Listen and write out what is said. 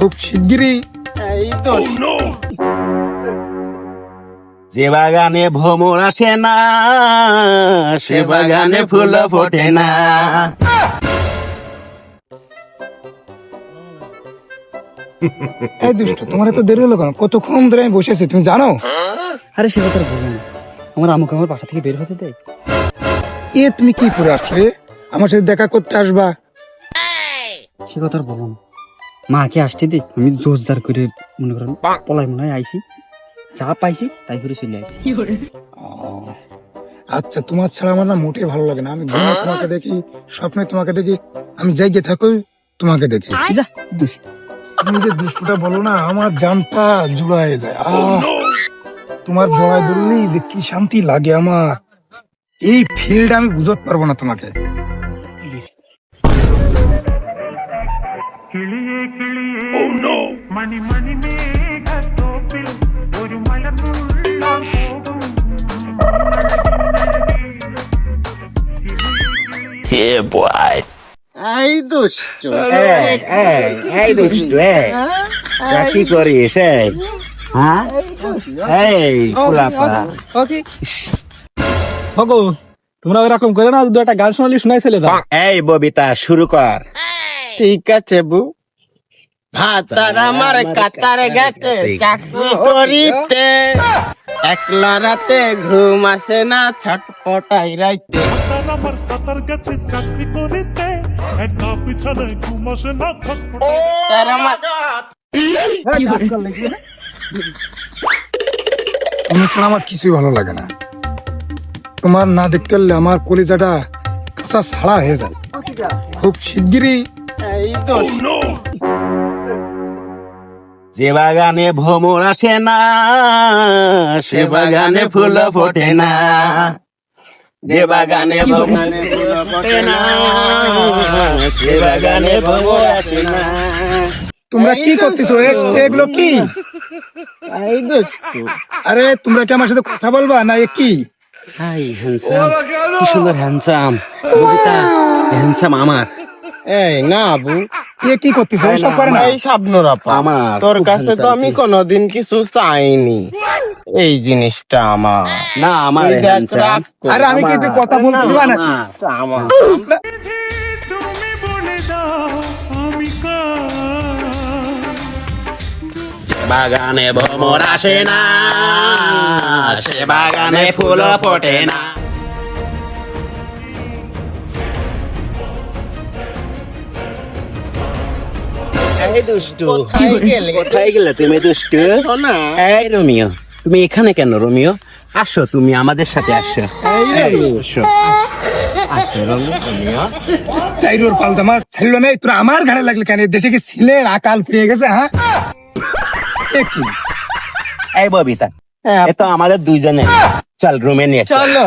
খুব শিগগিরই। এই তো যে বাগানে ভ্রমর আসে না সে বাগানে ফুল ফোটে না। এই দুষ্ট, তোমার এত দেরি হলো কেন? কতক্ষণ ধরে আমি বসে আছি, তুমি জানো? আরে সে কথা আর বলবো না, আমার আমাকে আমার বাসা থেকে বের হতে দেয়। তুমি কি করে আসছো রে? আমার সাথে দেখা করতে আসবা? সে কথা আর বলবো না, মাকে আসতে দেখ, আমি জোরজার করে মনে করেন পলাই মনে হয় আইসি, যা পাইছি তাই করে চলে আসি। আচ্ছা, তোমার ছাড়া আমার না মোটেই ভালো লাগে না। আমি ঘুমে তোমাকে দেখি, স্বপ্নে তোমাকে দেখি, আমি জায়গা থাকো তোমাকে দেখি। যা দুষ্ট। তুমি যে দুষ্টটা বলো না, আমার জানটা জুড়ায় যায়। তোমার জড়ায় ধরলি যে কি শান্তি লাগে আমার। এই ফিল্ড আমি বুঝতে পারবো না তোমাকে। এই দুষ্ট এই দুষ্টু, কি করিস? হ্যাঁ, এই পোলাপা, হগো তোমরা ওরকম করে না, দু একটা গান শোনালি শোনাইছিলে না। এই ববিতা শুরু কর। ঠিক আছে বউ। ভাতার আমার কাতার গেছে চাকরি করিতে, একলা রাতে ঘুম আসে না, ছটপটাই রাইতে। আমার কাতার গেছে চাকরি করিতে, একা বিছানায় ঘুম আসে না, ছটফট। তার আমার তুমি ছাড়া আমার কিছুই ভালো লাগে না। তোমার না দেখতে পারলে আমার কলিজাটা কাঁচা ছাড়া হয়ে যায়। খুব শিগগিরই এই দুষ্ট যে বাগানে ভ্রমর আসে না সে বাগানে ফুল ফোটে না। যে বাগানে ভ্রমর ফোটে না সে বাগানে ভ্রমর আসে না। তোমরা কি করতেছো? এগুলো কি? এই দুষ্ট আরে তোমরা কি আমার সাথে কথা বলবা না? এ কি? হাই হ্যান্ডসাম, কি সুন্দর হ্যান্ডসাম ববিতা, হ্যান্ডসাম আমার। এই না বউ, এ কি করতেছো? এসব করে না। এই স্বপ্নর আপা, আমার তোর কাছে তো আমি কোনোদিন কিছু চাইনি। এই জিনিসটা আমার না, আমার এই দেখ, handsome। রাগ কর। আরে আমি কি কথা বলতে দিবা না? আমার তুমি বলে দাও আমি কার। বাগানে ভ্রমর আসে না সে বাগানে ফুল ফোটে না। এই দুষ্টু, কোথায় গেলে? কোথায় গেলে তুমি দুষ্টু? শোনা, এই রোমিও, তুমি এখানে কেন রোমিও? আসো, তুমি আমাদের সাথে আসো। এই আসো, আসো রোমিও। চাইরোর পাল্টা আমার ছাড়লো না। তোরা আমার ঘাড়ে লাগলে কেন? দেশে কি ছেলের আকাল ফুরিয়ে গেছে? হ্যাঁ, এ কি? এই ববিতা, হ্যাঁ, এ তো আমাদের দুইজনে। চল রুমে নিয়ে চল। চলো।